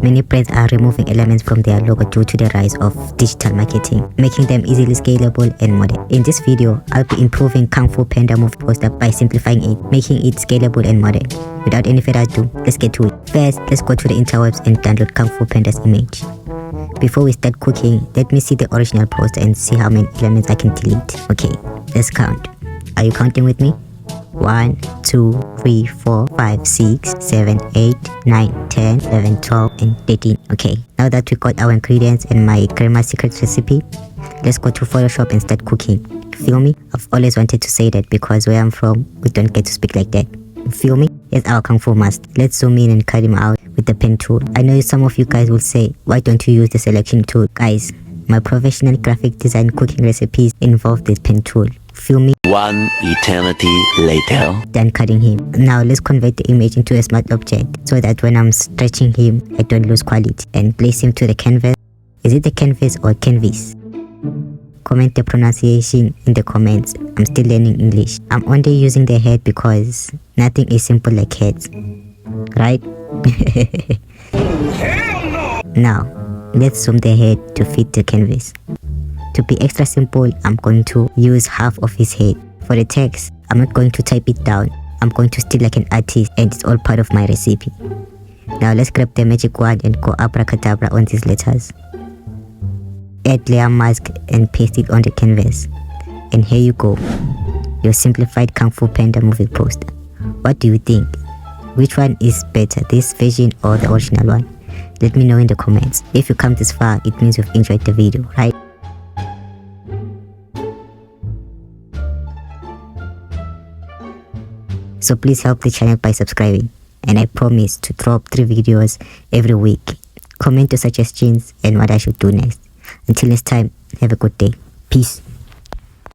Many brands are removing elements from their logo due to the rise of digital marketing, making them easily scalable and modern. In this video, I'll be improving Kung Fu Panda movie poster by simplifying it, making it scalable and modern. Without any further ado, let's get to it. First, let's go to the interwebs and download Kung Fu Panda's image. Before we start cooking, let me see the original poster and see how many elements I can delete. Okay, let's count. Are you counting with me? 1, 2, 3, 4, 5, 6, 7, 8, 9, 10, 11, 12, and 13. Okay, now that we got our ingredients and my grandma's secret recipe, let's go to Photoshop and start cooking. Feel me? I've always wanted to say that because where I'm from, we don't get to speak like that. Feel me? It's our Kung Fu master. Let's zoom in and cut him out with the pen tool. I know some of you guys will say, why don't you use the selection tool? Guys, my professional graphic design cooking recipes involve this pen tool. Feel me? One eternity later. Done cutting him. Now let's convert the image into a smart object so that when I'm stretching him, I don't lose quality. And place him to the canvas. Is it the canvas or canvas? Comment the pronunciation in the comments. I'm still learning English. I'm only using the head because nothing is simple like heads. Right? Hell no! Now, let's zoom the head to fit the canvas. To be extra simple, I'm going to use half of his head. For the text, I'm not going to type it down. I'm going to still like an artist and it's all part of my recipe. Now let's grab the magic wand and go abracadabra on these letters. Add layer mask and paste it on the canvas. And here you go. Your simplified Kung Fu Panda movie poster. What do you think? Which one is better, this version or the original one? Let me know in the comments. If you come this far, it means you've enjoyed the video, right? So please help the channel by subscribing, and I promise to drop 3 videos every week. Comment your suggestions and what I should do next. Until next time, have a good day. Peace.